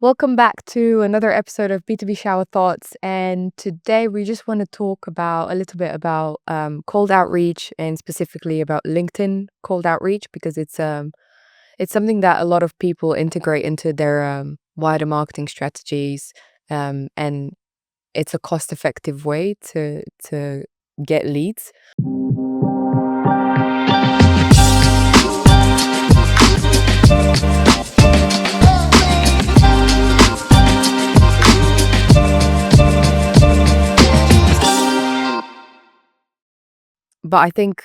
Welcome back to another episode of B2B Shower Thoughts. And today we just want to talk about a little bit about cold outreach and specifically about LinkedIn cold outreach because it's something that a lot of people integrate into their wider marketing strategies, and it's a cost-effective way to get leads. But I think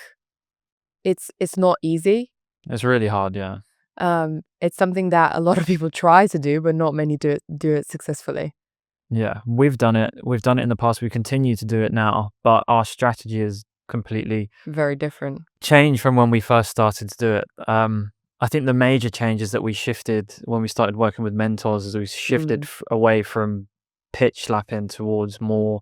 it's not easy. It's really hard, yeah. It's something that a lot of people try to do, but not many do it successfully. Yeah, we've done it. We've done it in the past. We continue to do it now, but our strategy is completely Very different. changed from when we first started to do it. I think the major changes that we shifted when we started working with mentors is we shifted away from pitch slapping towards more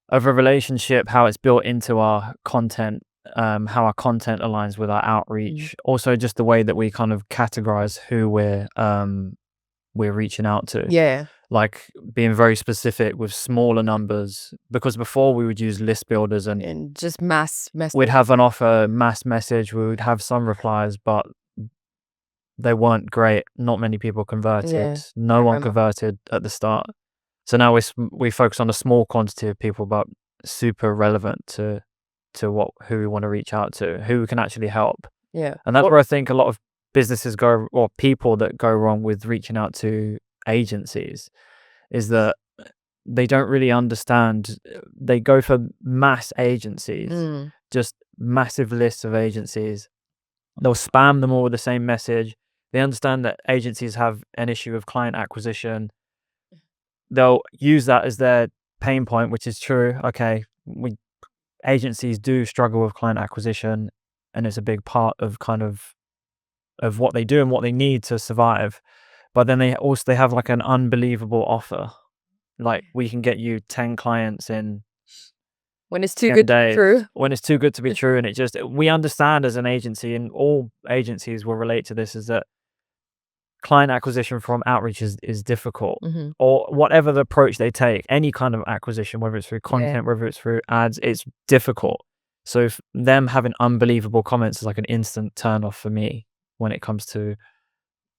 of a relationship, how it's built into our content, how our content aligns with our outreach. Also, just the way that we kind of categorize who we're reaching out to. Yeah. Like being very specific with smaller numbers, because before we would use list builders and just mass message. we'd have an offer mass message, we would have some replies, but they weren't great. Not many people converted. Yeah, No I one remember. converted at the start. So now we focus on a small quantity of people, but super relevant to who we want to reach out to, who we can actually help. Yeah. And that's where I think a lot of businesses go, or people that go wrong with reaching out to agencies, is that they don't really understand. They go for mass agencies, just massive lists of agencies. They'll spam them all with the same message. They understand that agencies have an issue with client acquisition. They'll use that as their pain point, which is true. Okay, agencies do struggle with client acquisition, and it's a big part of kind of what they do and what they need to survive. But then they have like an unbelievable offer. Like, we can get you 10 clients in When it's too 10 good to be days. true. When it's too good to be true. And we understand as an agency, and all agencies will relate to this, is that client acquisition from outreach is difficult, or whatever the approach they take, any kind of acquisition, whether it's through content, whether it's through ads, it's difficult. So if them having unbelievable comments is like an instant turn off for me when it comes to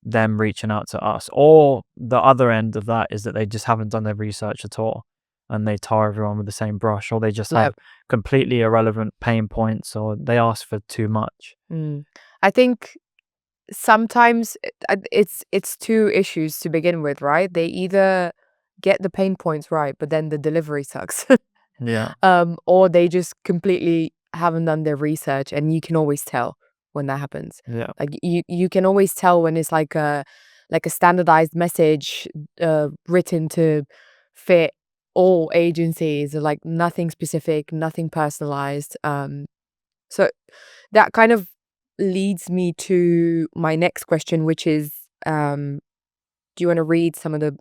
them reaching out to us. Or the other end of that is that they just haven't done their research at all and they tar everyone with the same brush, or they just have completely irrelevant pain points, or they ask for too much. I think sometimes it's two issues to begin with, right? They either get the pain points right, but then the delivery sucks. Yeah. Or they just completely haven't done their research, and you can always tell when that happens. Yeah. Like you can always tell when it's like a standardized message written to fit all agencies, like nothing specific, nothing personalized. So that kind of leads me to my next question, which is, do you want to read some of the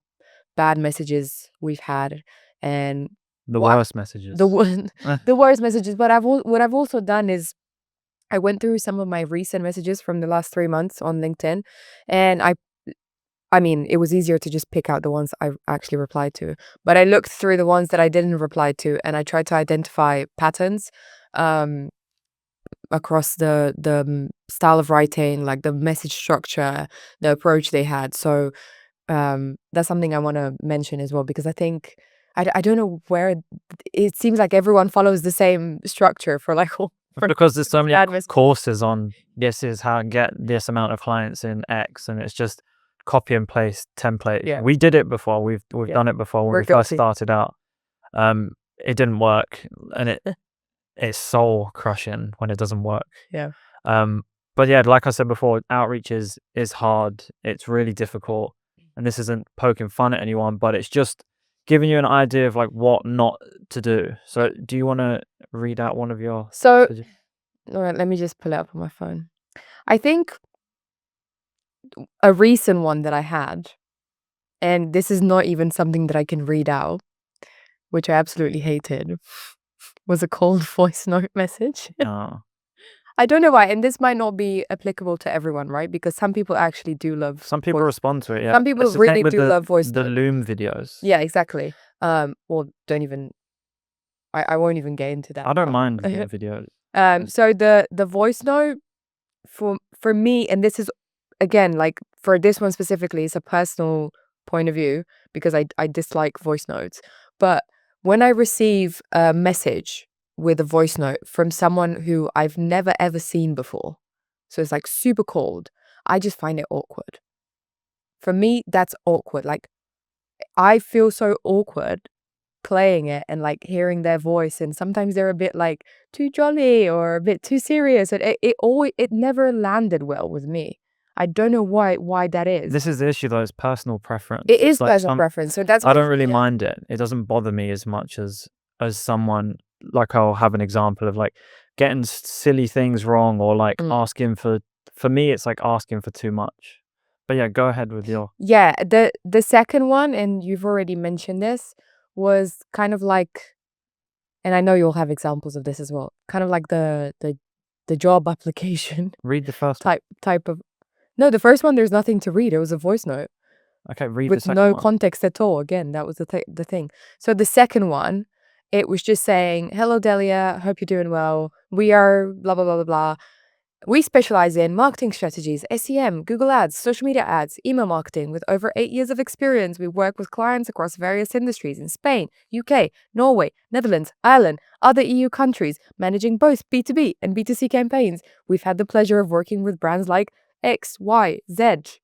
bad messages we've had and the worst messages? The worst messages. But what I've also done is I went through some of my recent messages from the last 3 months on LinkedIn, and I mean, it was easier to just pick out the ones I actually replied to. But I looked through the ones that I didn't reply to, and I tried to identify patterns across the style of writing, like the message structure, the approach they had. So that's something I want to mention as well, because I think I don't know where it seems like everyone follows the same structure for like all. Because there's so many courses on this is how to get this amount of clients in X, and it's just copy and paste template. Yeah. We did it before. We've done it before when we first started out. It didn't work, and it's soul crushing when it doesn't work. Yeah. But yeah, like I said before, outreach is hard. It's really difficult, and this isn't poking fun at anyone, but it's just giving you an idea of like what not to do. So do you want to read out one of your messages? All right, let me just pull it up on my phone. I think a recent one that I had, and this is not even something that I can read out, which I absolutely hated, was a cold voice note message. I don't know why, and this might not be applicable to everyone, right? Because some people actually do love Some people voice. respond to it, yeah. Some people It's the really same with do love voice the notes. Loom videos. Yeah, exactly. Or don't even. I won't even get into that. I don't part. mind Loom videos. So the voice note for me, and this is again like for this one specifically, it's a personal point of view because I dislike voice notes. But when I receive a message with a voice note from someone who I've never ever seen before, so it's like super cold, I just find it awkward. For me, that's awkward. Like I feel so awkward playing it and like hearing their voice, and sometimes they're a bit like too jolly or a bit too serious, and it never landed well with me. I don't know why that is. This is the issue though, it's personal preference. It It's is like personal preference, so that's I why don't really yeah. mind it. It doesn't bother me as much as someone, like I'll have an example of like getting silly things wrong or like asking for me it's like asking for too much. But yeah, go ahead with your Yeah, the second one, and you've already mentioned this, was kind of like, and I know you'll have examples of this as well, kind of like the job application read the first one. type of. No, the first one there's nothing to read. It was a voice note Okay, read the with second no one. context at all. Again, that was the thing. So the second one, it was just saying, "Hello, Delia. Hope you're doing well. We are blah blah blah blah blah. We specialize in marketing strategies, SEM, Google Ads, social media ads, email marketing. With over 8 years of experience, we work with clients across various industries in Spain, UK, Norway, Netherlands, Ireland, other EU countries, managing both B2B and B2C campaigns. We've had the pleasure of working with brands like X, Y, Z,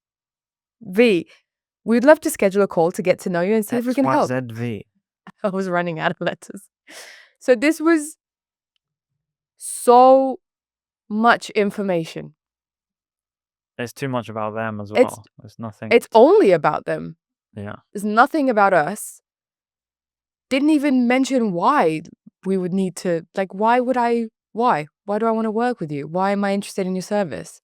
V. We'd love to schedule a call to get to know you and see if we can help." XYZV. I was running out of letters. So this was so much information. It's too much about them as It's well. There's nothing. It's only about them. Yeah. There's nothing about us. Didn't even mention why we would need to, like, why do I want to work with you? Why am I interested in your service?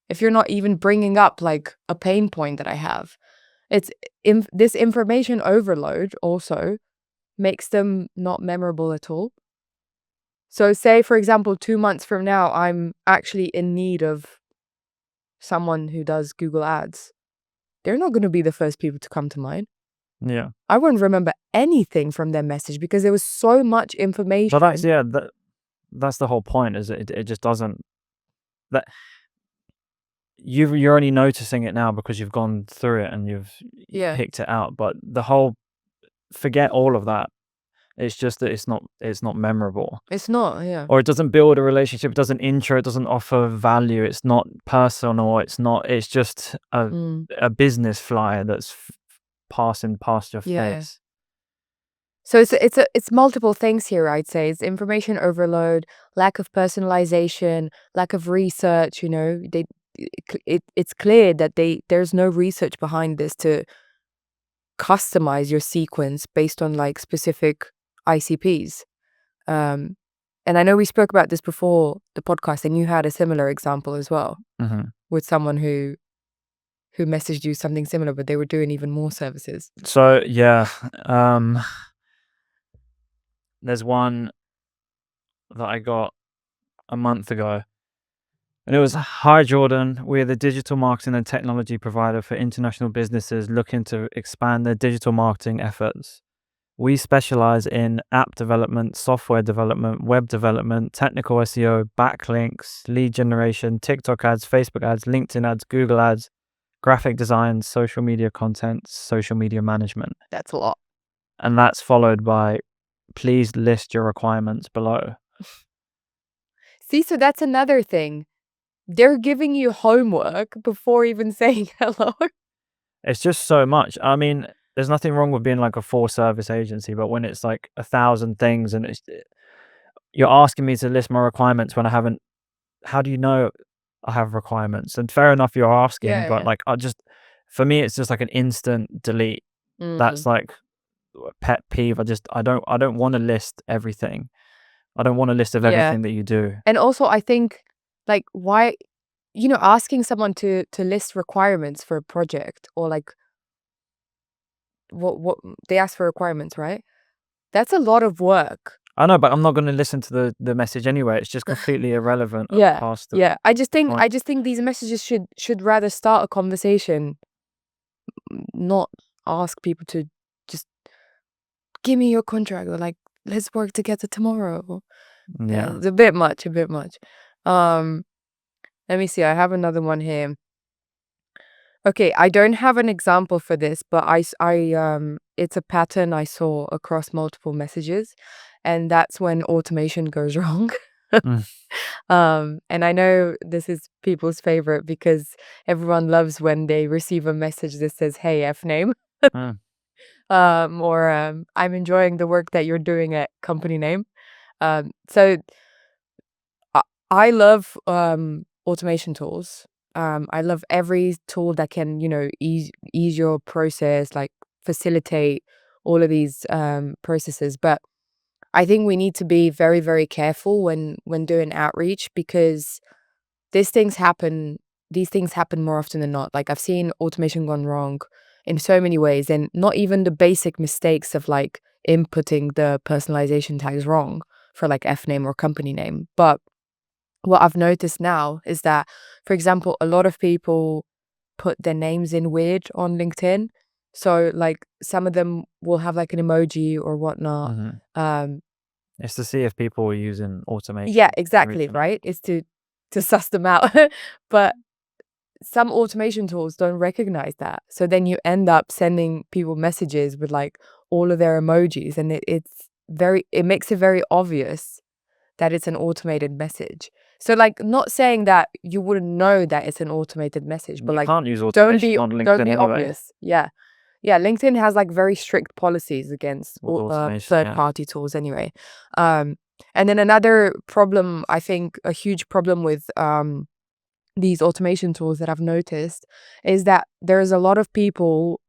If you're not even bringing up like a pain point that I have. It's this information overload also makes them not memorable at all. So say, for example, 2 months from now, I'm actually in need of someone who does Google Ads. They're not going to be the first people to come to mind. Yeah. I wouldn't remember anything from their message because there was so much information. But that's the whole point, is it just doesn't, that you're only noticing it now because you've gone through it and you've Yeah. picked it out. But the whole, forget all of that. It's just that it's not memorable. It's not, yeah. Or it doesn't build a relationship, it doesn't intro, it doesn't offer value, it's not personal, it's just a business flyer that's passing past your Yeah. face. So it's multiple things here, I'd say. It's information overload, lack of personalization, lack of research, you know. It's clear that there's no research behind this to customize your sequence based on like specific ICPs. And I know we spoke about this before the podcast, and you had a similar example as well with someone who messaged you something similar, but they were doing even more services. So yeah, there's one that I got a month ago, and it was, "Hi Jordan, we're the digital marketing and technology provider for international businesses looking to expand their digital marketing efforts. We specialize in app development, software development, web development, technical SEO, backlinks, lead generation, TikTok ads, Facebook ads, LinkedIn ads, Google ads, graphic design, social media content, social media management." That's a lot. And that's followed by, "Please list your requirements below." See, so that's another thing. They're giving you homework before even saying hello. It's just so much. I mean, there's nothing wrong with being like a full service agency, but when it's like 1,000 things and you're asking me to list my requirements when I haven't, how do you know I have requirements? And fair enough, you're asking, but like, for me, it's just like an instant delete. That's like a pet peeve. I don't want to list everything. I don't want a list of everything that you do. And also, I think, like, why, asking someone to list requirements for a project, or like what they ask for requirements, right? That's a lot of work. I know, but I'm not going to listen to the message anyway. It's just completely irrelevant Yeah, past the yeah. I just think point. these messages should rather start a conversation, not ask people to just give me your contract or like let's work together tomorrow. Yeah. It's a bit much, a bit much. Let me see. I have another one here. Okay, I don't have an example for this, but it's a pattern I saw across multiple messages, and that's when automation goes wrong. Mm. And I know this is people's favorite because everyone loves when they receive a message that says, "Hey, F name," Mm. or "I'm enjoying the work that you're doing at company name." So I love automation tools. I love every tool that can, ease your process, like facilitate all of these processes. But I think we need to be very, very careful when doing outreach because these things happen. These things happen more often than not. Like I've seen automation gone wrong in so many ways, and not even the basic mistakes of like inputting the personalization tags wrong for like F name or company name, but what I've noticed now is that, for example, a lot of people put their names in weird on LinkedIn. So, like, some of them will have like an emoji or whatnot. Mhm. Um, It's to see if people were using automation yeah, exactly, originally. right? It's to suss them out. But some automation tools don't recognize that. So then you end up sending people messages with like all of their emojis, and it makes it very obvious that it's an automated message. So like not saying that you wouldn't know that it's an automated message, but You like can't use don't automation be on don't LinkedIn be anyway obvious. Yeah. Yeah, LinkedIn has like very strict policies against with automation. third Yeah. party tools anyway. And then another problem, I think a huge problem with these automation tools that I've noticed is that there's a lot of people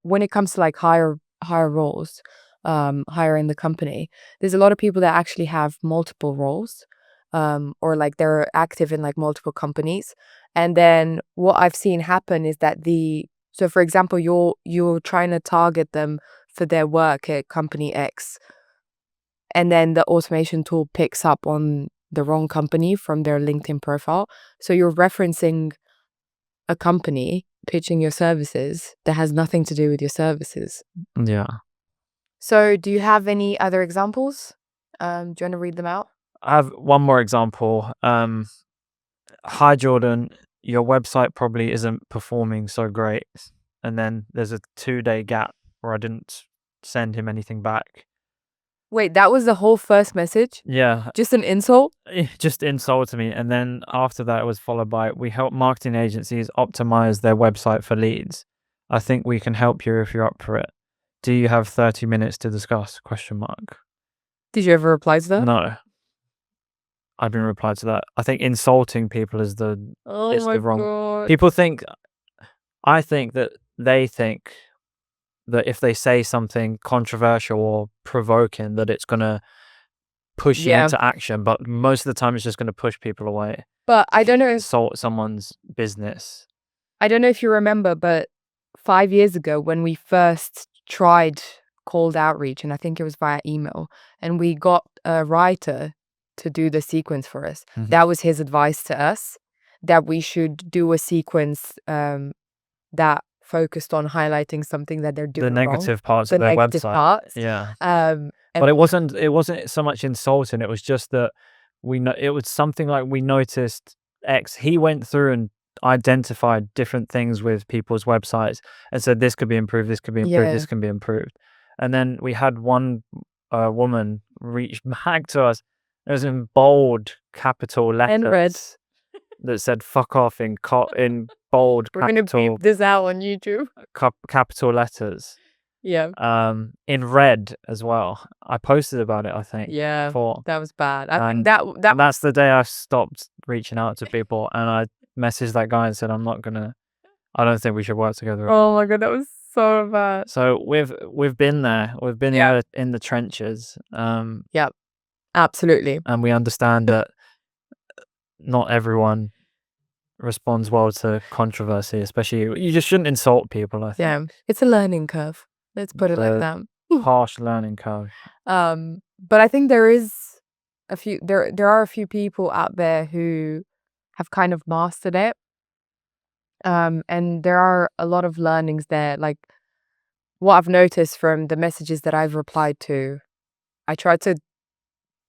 when it comes to like higher roles, higher in the company, there's a lot of people that actually have multiple roles, or like they're active in like multiple companies. And then what I've seen happen is that so for example, you're trying to target them for their work at company X, and then the automation tool picks up on the wrong company from their LinkedIn profile. So you're referencing a company pitching your services that has nothing to do with your services. Yeah. So do you have any other examples? Do you want to read them out? I have one more example. Hi Jordan, your website probably isn't performing so great. And then there's a 2-day gap where I didn't send him anything back. Wait, that was the whole first message? Yeah, Just an insult? just insulted me. And then after that, it was followed by, we help marketing agencies optimize their website for leads. I think we can help you if you're up for it. Do you have 30 minutes to discuss? Question mark. Did you ever reply to that? No, I didn't reply to that. I think insulting people is Oh my wrong. god. People think, I think that they think that if they say something controversial or provoking, that it's gonna push you Yeah. into action. But most of the time, it's just gonna push people away. But I don't know Insult someone's business. if you remember, but 5 years ago when we first tried cold outreach, and I think it was via email, and we got a writer to do the sequence for us. Mhm. That was his advice to us, that we should do a sequence that focused on highlighting something that they're The doing wrong. negative parts The of their negative website. parts. Yeah. And But it wasn't so much insulting. It was just that it was something like we noticed X. He went through and identified different things with people's websites and said this could be improved, this could be improved, yeah. this can be improved. And then we had one woman reach back to us. It was in bold capital And red. letters that said "fuck off" in bold We're gonna capital beep this out on YouTube. capital letters. Yeah. In red as well. I posted about it, I think. Yeah. Before. That was bad. I And think that And that's the day I stopped reaching out to people, and I messaged that guy and said, I don't think we should work together. oh my god, that was so bad. So we've been there. We've been Yeah. in the trenches. Absolutely. And we understand that not everyone responds well to controversy, especially you just shouldn't insult people, I think. Yeah. It's a learning curve. Let's put it like It's that. Harsh learning curve. But I think there are a few people out there who have kind of mastered it. And there are a lot of learnings there. Like what I've noticed from the messages that I've replied to, I try to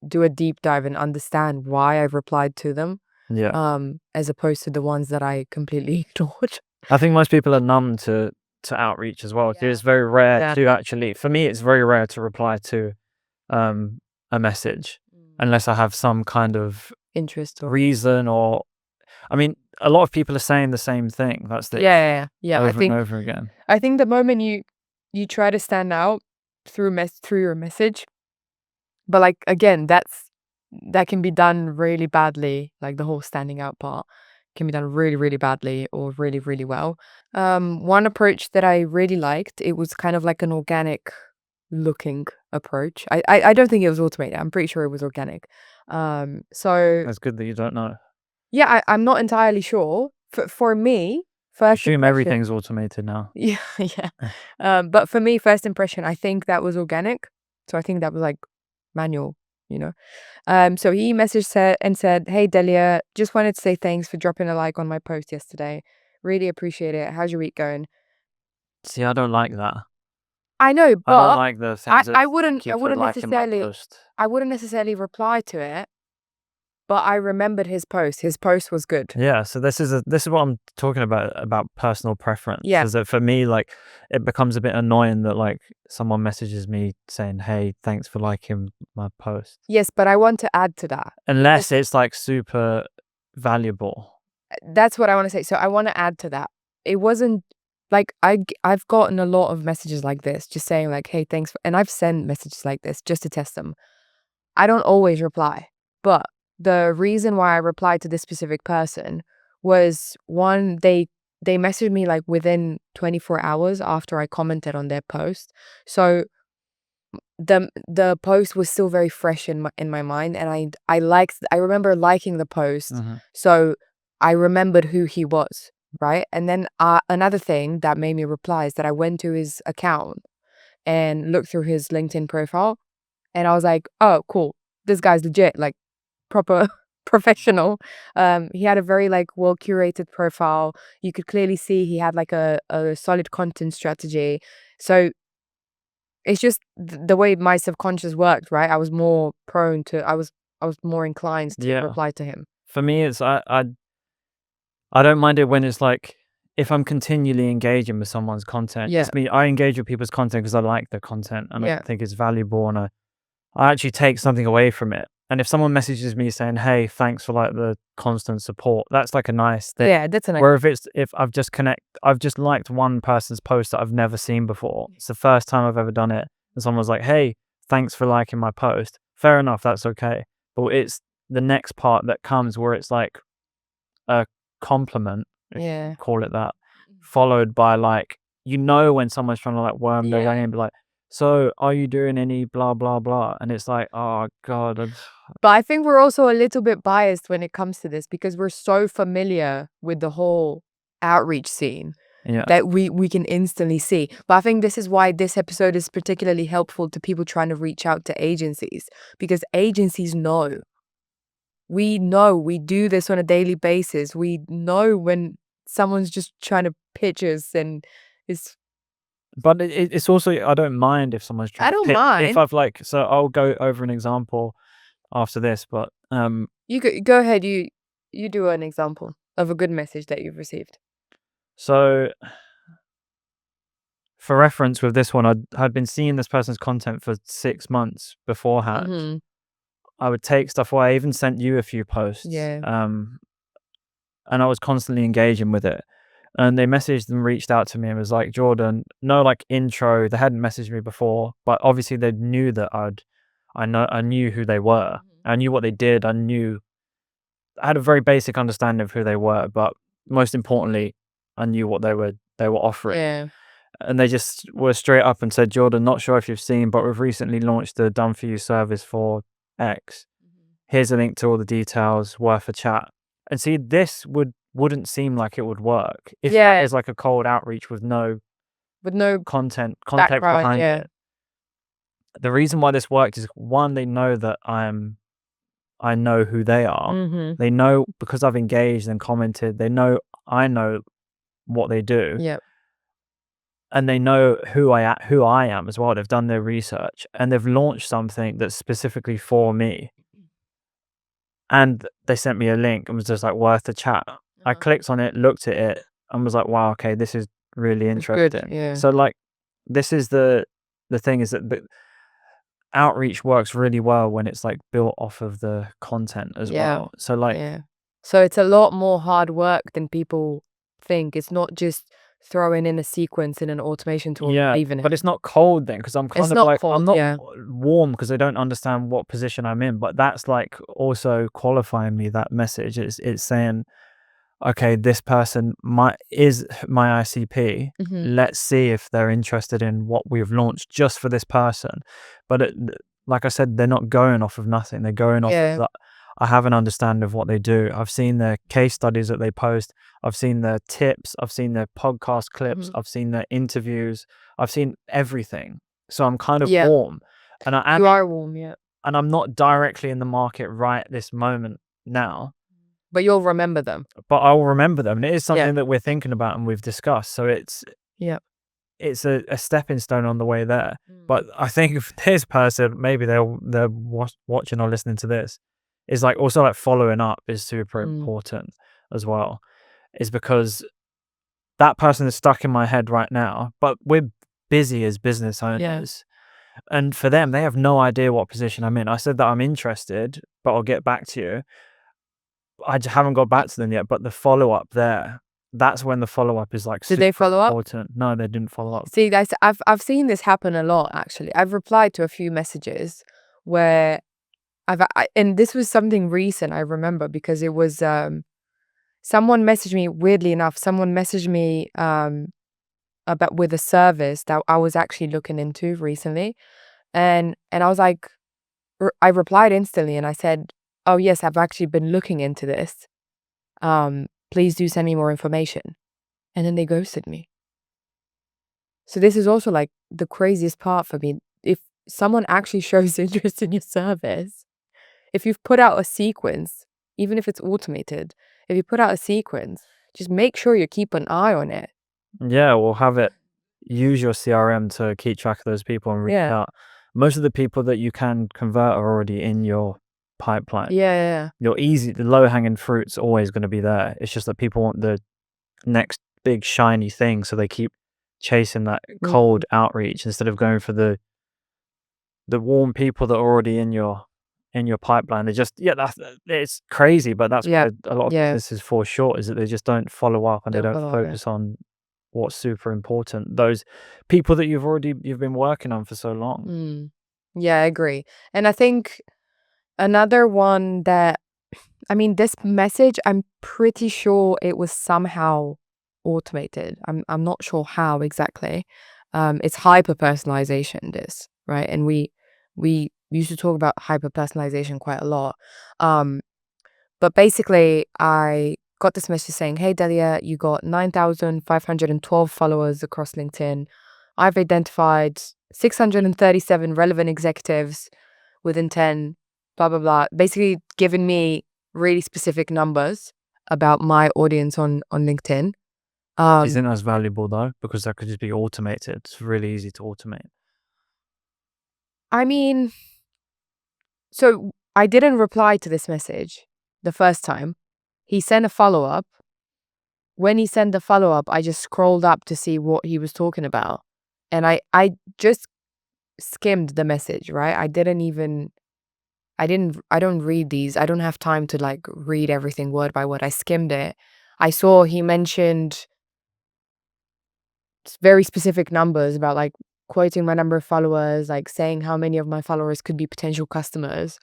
do a deep dive and understand why I've replied to them, Yeah. as opposed to the ones that I completely ignored. I think most people are numb to outreach as well. Yeah. It's very rare Yeah. to actually, for me, it's very rare to reply to a message unless I have some kind of Interest or reason, or I mean, a lot of people are saying the same thing. That's the yeah. over and over again. I think the moment you try to stand out through your message, but like again, that can be done really badly. Like the whole standing out part can be done really, really badly or really, really well. One approach that I really liked, it was kind of like an organic looking approach. I don't think it was automated. I'm pretty sure it was organic. So That's good that you don't know. yeah, I'm not entirely sure. For me, first Assume impression, everything's automated now. yeah, yeah. But for me, first impression, I think that was organic. So I think that was like manual, you know. So he and said, "Hey Delia, just wanted to say thanks for dropping a like on my post yesterday. Really appreciate it. How's your week going?" See, I don't like that. I know, I don't but like the things that I thank you for liking my post. wouldn't necessarily reply to it, but I remembered his post. His post was good. Yeah, so this is what I'm talking about personal preference. Yeah. Is that for me, like, it becomes a bit annoying that like someone messages me saying, "Hey, thanks for liking my post," Yes, but I want to add to that. unless it's like super valuable. That's what I want to say. So I want to add to that. It wasn't like I've gotten a lot of messages like this, just saying like, "Hey, thanks," and I've sent messages like this just to test them. I don't always reply, but the reason why I replied to this specific person was one, they messaged me like within 24 hours after I commented on their post. So the post was still very fresh in my mind, and I remember liking the post. Mhm. So I remembered who he was, right? And then another thing that made me reply is that I went to his account and looked through his LinkedIn profile, and I was like, "Oh, cool. This guy's legit, like proper professional." He had a very like well curated profile. You could clearly see he had like a solid content strategy. So it's just the way my subconscious worked, right? I was more inclined to Yeah, reply to him. for me, it's I don't mind it when it's like if I'm continually engaging with someone's content. Yeah. It's me. I engage with people's content because I like the content and I Yeah. think it's valuable, and I actually take something away from it. And if someone messages me saying, "Hey, thanks for like the constant support," that's like a nice thing. Yeah, that's a nice. Where if I've just liked one person's post that I've never seen before. It's the first time I've ever done it, and someone's like, "Hey, thanks for liking my post." Fair enough, that's okay. But it's the next part that comes where it's like a compliment, if you Yeah. call it that, followed by like when someone's trying to like worm their Yeah. way in and be like, "So, are you doing any blah blah blah?" And it's like, "Oh God, But I think we're also a little bit biased when it comes to this because we're so familiar with the whole outreach scene yeah, that we can instantly see. But I think this is why this episode is particularly helpful to people trying to reach out to agencies, because agencies know. We know, we do this on a daily basis. We know when someone's just trying to pitch us and it's but it's also I don't mind if someone's trying I to don't pitch if mind. I've like so I'll go over an example after this, but You go ahead, you do an example of a good message that you've received. so for reference with this one, I'd been seeing this person's content for 6 months beforehand. Mhm. I would take stuff away. I even sent you a few posts. Yeah. And I was constantly engaging with it. And they messaged and reached out to me and was like, "Jordan, no like intro." They hadn't messaged me before, but obviously they knew that I knew who they were. I knew what they did. I had a very basic understanding of who they were, but most importantly, I knew what they were offering. Yeah. And they just were straight up and said, "Jordan, not sure if you've seen, but we've recently launched a done for you service for X. Here's a link to all the details, worth a chat." And see, this wouldn't seem like it would work if that Yeah, is like a cold outreach with no with no context background, behind yeah. it. the reason why this worked is, one, they know that I know who they are. Mm-hmm. They know because I've engaged and commented, they know I know what they do, Yep. and they know who I am as well. They've done their research and they've launched something that's specifically for me. And they sent me a link and was just like, worth a chat. I Uh-huh. clicked on it, looked at it, and was like, wow, okay, this is really It's good. interesting. Yeah. So like, this is the thing, is that the outreach works really well when it's like built off of the content as Yeah. well. So like, Yeah. So it's a lot more hard work than people think. It's not just throwing in a sequence in an automation tool and yeah, leaving but it. it's not cold then, because I'm It's kind of not like, I'm cold. not Yeah. warm because I don't understand what position I'm in. But that's like also qualifying me. That message it's saying, okay, this person is my ICP. Mm-hmm. Let's see if they're interested in what we've launched just for this person. But like I said, they're not going off of nothing. They're going off Yeah. of that. I have an understanding of what they do. I've seen their case studies that they post. I've seen their tips. I've seen their podcast clips. Mm-hmm. I've seen their interviews. I've seen everything. So I'm kind of Yeah. warm, and I am, You are warm. Yeah. and I'm not directly in the market right this moment now, But you'll remember them. but I'll remember them. And it is Yeah. something that we're thinking about and we've discussed. So Yeah. it's a stepping stone on the way there. But I think if this person, maybe they're watching or listening to this, is like also like following up is super important as well. Is because that person is stuck in my head right now, but we're busy as business owners. And for them, they have no idea what position I'm in. I said that I'm interested, but I'll get back to you. I just haven't got back to them yet, but the follow-up there, that's when the follow-up is like Did they super follow up? important. No, they didn't follow up. See, guys, I've seen this happen a lot, actually. I've replied to a few messages where and this was something recent, I remember, because it was someone messaged me, weirdly enough, someone messaged me about with a service that I was actually looking into recently. And I was like, I replied instantly and I said, oh yes, I've actually been looking into this. Please do send me more information. And then they ghosted me. So this is also like the craziest part for me. If someone actually shows interest in your service, if you've put out a sequence, even if it's automated, if you put out a sequence, just make sure you keep an eye on it. Yeah, we'll have it. Use your CRM to keep track of those people and reach Yeah. out. Most of the people that you can convert are already in your pipeline. Yeah. The low hanging fruit's always going to be there. It's just that people want the next big shiny thing, so they keep chasing that cold outreach instead of going for the warm people that are already in your pipeline. They just it's crazy, but that's Yeah. what a lot of businesses fall short, is that they just don't follow up and they Don't don't follow up, yeah. focus on what's super important. Those people that you've been working on for so long. Yeah, I agree. And I think another one that, I mean, this message, I'm pretty sure it was somehow automated. I'm not sure how exactly. It's hyper personalization, this, right? And we used to talk about hyper personalization quite a lot. But basically, I got this message saying, "Hey Delia, you got 9,512 followers across LinkedIn. I've identified 637 relevant executives within 10, blah, blah, blah." Basically giving me really specific numbers about my audience on LinkedIn. Isn't as valuable though, because that could just be automated. It's really easy to automate. I mean, so I didn't reply to this message the first time. He sent a follow-up. When he sent the follow-up, I just scrolled up to see what he was talking about. And I just skimmed the message, right? I don't read these. I don't have time to like read everything word by word. I skimmed it. I saw he mentioned very specific numbers about like quoting my number of followers, like saying how many of my followers could be potential customers.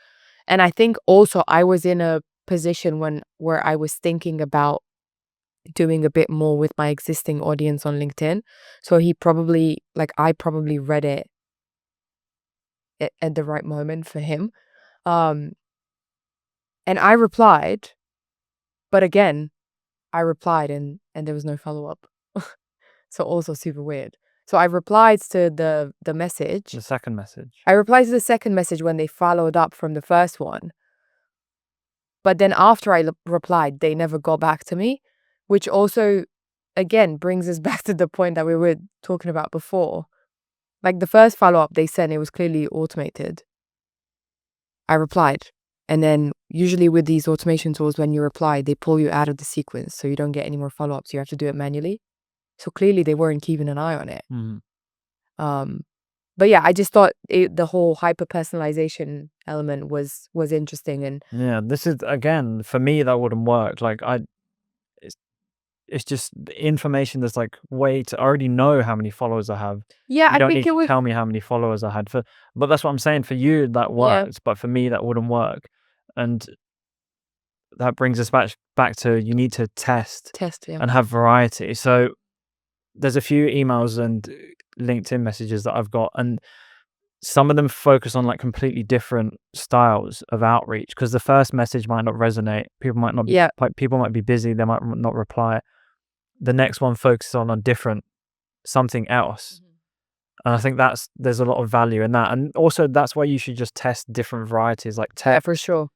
And I think also I was in a position where I was thinking about doing a bit more with my existing audience on LinkedIn. So I probably read it at the right moment for him. And I replied, but again, I replied and there was no follow-up. So also super weird. So I replied to the message. The second message. I replied to the second message when they followed up from the first one. But then after I replied, they never got back to me, which also, again, brings us back to the point that we were talking about before. Like the first follow-up they sent, it was clearly automated. I replied. And then usually with these automation tools, when you reply, they pull you out of the sequence. So you don't get any more follow-ups. You have to do it manually. So clearly they weren't keeping an eye on it. But yeah, I just thought the whole hyper-personalization element was interesting. And Yeah, this is, again, for me, that wouldn't work. Like, it's just information that's like, wait, I already know how many followers I have. yeah, You I don't think need it to was, tell me how many followers I had. But that's what I'm saying. For you, that yeah, worked, but for me, that wouldn't work. And that brings us back to, you need to test test, yeah. and have variety. So there's a few emails and LinkedIn messages that I've got, and some of them focus on like completely different styles of outreach, because the first message might not resonate. People might not be, Yeah. like, people might be busy, they might not reply. The next one focuses on different something else. And I think there's a lot of value in that. And also that's why you should just test different varieties, like Yeah, text, for sure.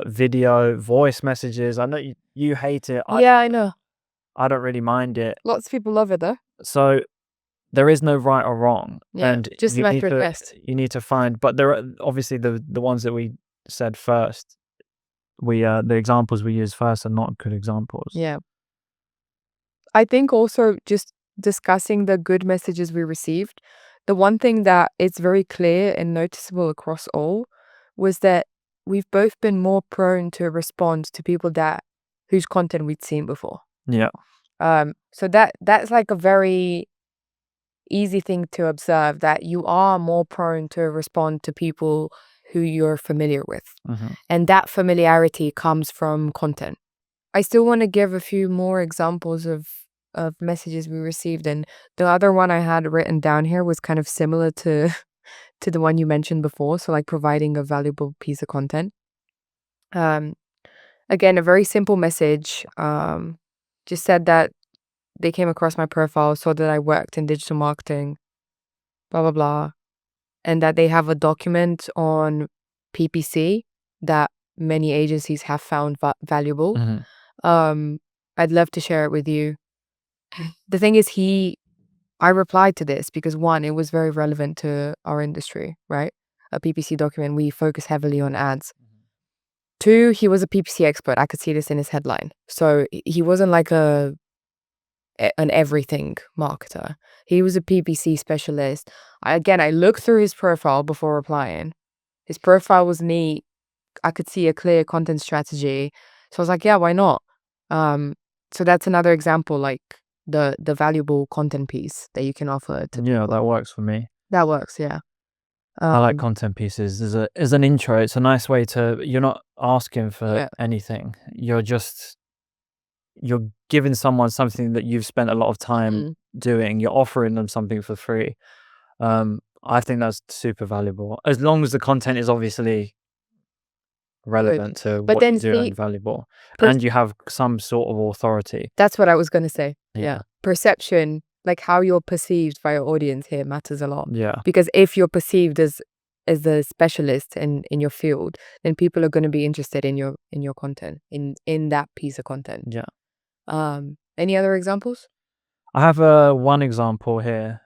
video, voice messages. I know you hate it. Yeah, I know. I don't really mind it. Lots of people love it though. So there is no right or wrong. Yeah, And just a matter of test. you need to find, but there are obviously the ones that we said first. The examples we use first are not good examples. Yeah. I think also just discussing the good messages we received, the one thing that is very clear and noticeable across all was that we've both been more prone to respond to people whose content we'd seen before. Yeah. So that's like a very easy thing to observe, that you are more prone to respond to people who you're familiar with. And that familiarity comes from content. I still want to give a few more examples of messages we received. And the other one I had written down here was kind of similar to the one you mentioned before. So like providing a valuable piece of content. Again, a very simple message. Just said that they came across my profile, saw that I worked in digital marketing, blah, blah, blah. And that they have a document on PPC that many agencies have found valuable. I'd love to share it with you. The thing is, I replied to this because, one, it was very relevant to our industry, right? A PPC document, we focus heavily on ads. Two, he was a PPC expert. I could see this in his headline. So he wasn't like an everything marketer. He was a PPC specialist. I looked through his profile before replying. His profile was neat. I could see a clear content strategy. So I was like, yeah, why not? So that's another example, like the valuable content piece that you can offer to Yeah, people. that works for me. That works, yeah. I like content pieces as an intro. It's a nice way to, you're not asking for anything. You're giving someone something that you've spent a lot of time doing. You're offering them something for free. I think that's super valuable, as long as the content is obviously relevant to But what then you do and valuable, and you have some sort of authority. That's what I was going to say. Yeah. Perception, like how you're perceived by your audience here, matters a lot. Yeah. Because if you're perceived as a specialist in your field, then people are going to be interested in your content, in that piece of content. Yeah. Any other examples? I have one example here.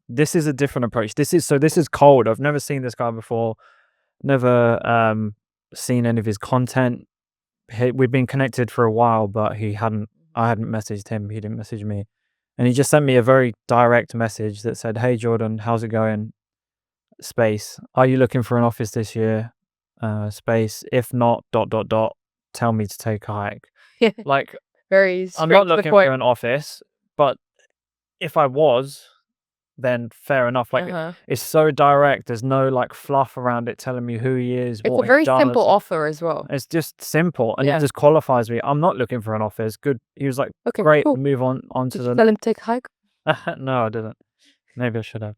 This is a different approach. This is cold. I've never seen this guy before. Never seen any of his content. We've been connected for a while, but I hadn't messaged him. He didn't message me. And he just sent me a very direct message that said, "Hey Jordan, how's it going? Space. Are you looking for an office this year? Space. If not, ... tell me to take a hike." Like, very I'm not looking for an office, but if I was, then fair enough. Like, it's so direct. There's no like fluff around it telling me who he is. It's a very simple offer as well. It's just simple, and it just qualifies me. I'm not looking for an office. Good. He was like, okay, great. Cool. Move on to the. Tell him to take a hike. No, I didn't. Maybe I should have.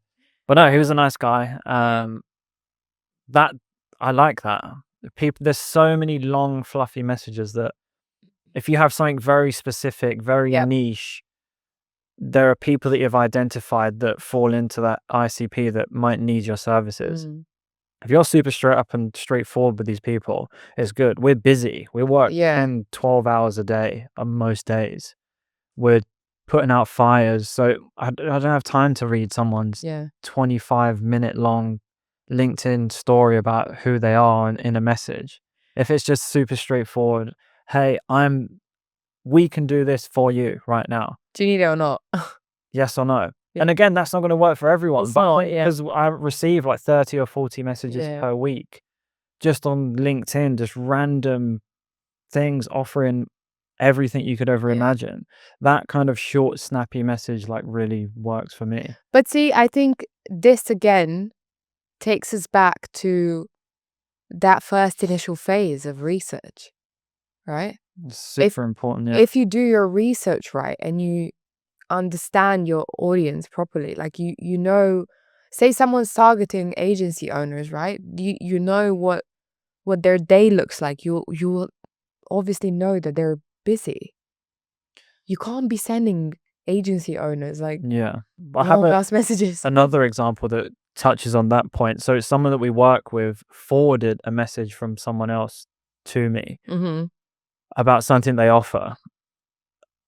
But no, he was a nice guy. That I like that. There's so many long, fluffy messages that if you have something very specific, very niche, there are people that you've identified that fall into that ICP that might need your services. Mm. If you're super straight up and straightforward with these people, it's good. We're busy. We work Yeah. 10, 12 hours a day on most days. We're putting out fires. So I don't have time to read someone's Yeah. 25-minute long LinkedIn story about who they are in a message. If it's just super straightforward, hey, we can do this for you right now. Do you need it or not? Yes or no? Yeah. And again, that's not going to work for everyone. It's But not, yeah. because I receive like 30 or 40 messages Yeah. per week just on LinkedIn, just random things offering everything you could ever Yeah. imagine. That kind of short, snappy message like really works for me. But see, I think this again takes us back to that first initial phase of research, right? It's super important. Yeah. If you do your research right and you understand your audience properly, like you know, say someone's targeting agency owners, right? You know what their day looks like. You will obviously know that they're busy. You can't be sending agency owners like Yeah. I have long ass messages. another example that touches on that point. So someone that we work with forwarded a message from someone else to me Mm-hmm. about something they offer.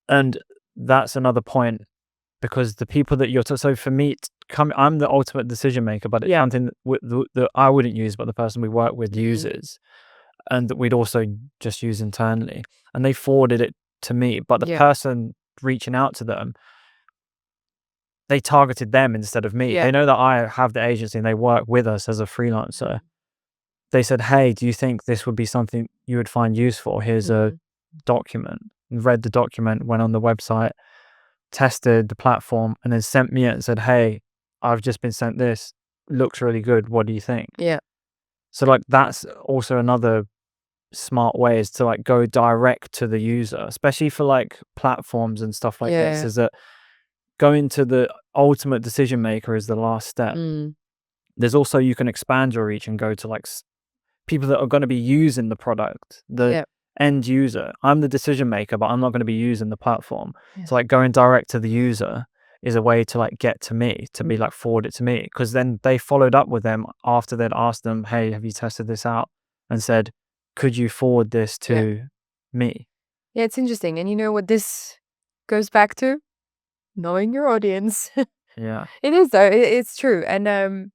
And that's another point because the people that you're so for me, I'm the ultimate decision maker, but it's Yeah. something that I wouldn't use, but the person we work with uses, and that we'd also just use internally. And they forwarded it to me, but the Yeah. person reaching out to them, they targeted them instead of me. Yeah. They know that I have the agency and they work with us as a freelancer. They said, hey, do you think this would be something you would find useful? Here's a document. Read the document, went on the website, tested the platform, and then sent me it and said, hey, I've just been sent this. Looks really good. What do you think? Yeah. So like that's also another smart way is to like go direct to the user, especially for like platforms and stuff like this, Yeah. is that going to the ultimate decision maker is the last step. There's also, you can expand your reach and go to like people that are going to be using the product, the Yeah. end user. I'm the decision maker, but I'm not going to be using the platform. Yeah. So like going direct to the user is a way to like get to me, to be like forward it to me, because then they followed up with them after they'd asked them, hey, have you tested this out, and said, could you forward this to me? Yeah, it's interesting. And you know what this goes back to? Knowing your audience. Yeah. It is though. It's true. And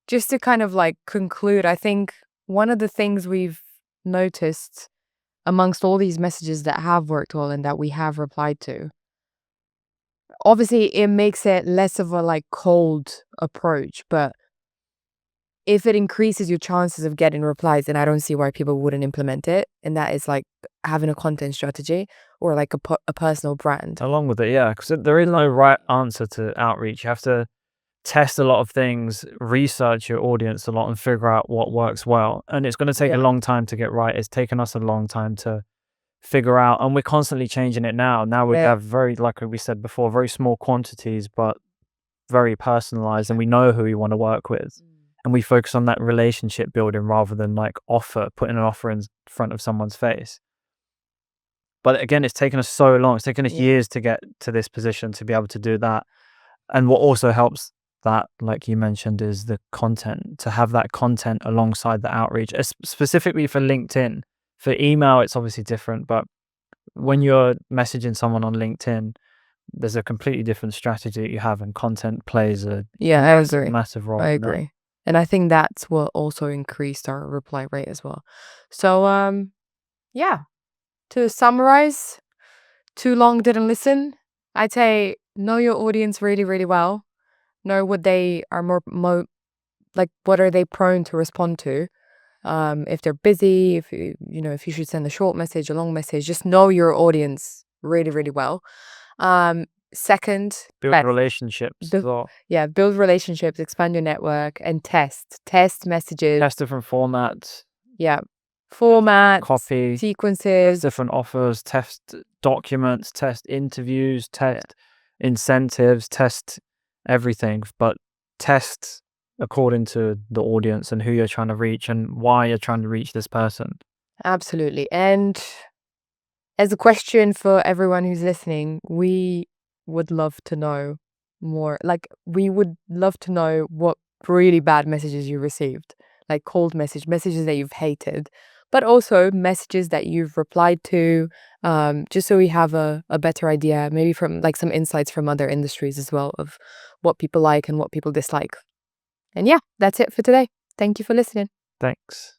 just to kind of like conclude, I think one of the things we've noticed amongst all these messages that have worked well and that we have replied to, obviously it makes it less of a like cold approach, but if it increases your chances of getting replies, then I don't see why people wouldn't implement it. And that is like having a content strategy or like a personal brand. Along with it, yeah, because there is no right answer to outreach. You have to test a lot of things, research your audience a lot, and figure out what works well. And it's going to take a long time to get right. It's taken us a long time to figure out, and we're constantly changing it now. Now we have very, like we said before, very small quantities, but very personalized, and we know who we want to work with. And we focus on that relationship building rather than like putting an offer in front of someone's face. But again, it's taken us so long. It's taken us years to get to this position to be able to do that. And what also helps that, like you mentioned, is the content, to have that content alongside the outreach, specifically for LinkedIn. For email, it's obviously different, but when you're messaging someone on LinkedIn, there's a completely different strategy that you have, and content plays a massive role. I agree. And I think that's what also increased our reply rate as well. So, yeah, to summarize, too long didn't listen. I'd say know your audience really, really well. Know what they are more like, what are they prone to respond to? If they're busy, if if you should send a short message, a long message, just know your audience really, really well. Second, build relationships as well. Yeah, build relationships, expand your network, and test messages. Test different formats. Yeah, formats, copy, sequences, different offers, test documents, test interviews, test incentives, test everything, but test according to the audience and who you're trying to reach and why you're trying to reach this person. Absolutely. And as a question for everyone who's listening, we would love to know more. Like, we would love to know what really bad messages you received, like cold messages that you've hated, but also messages that you've replied to, just so we have a better idea, maybe from like some insights from other industries as well of what people like and what people dislike. And yeah, that's it for today. Thank you for listening. Thanks.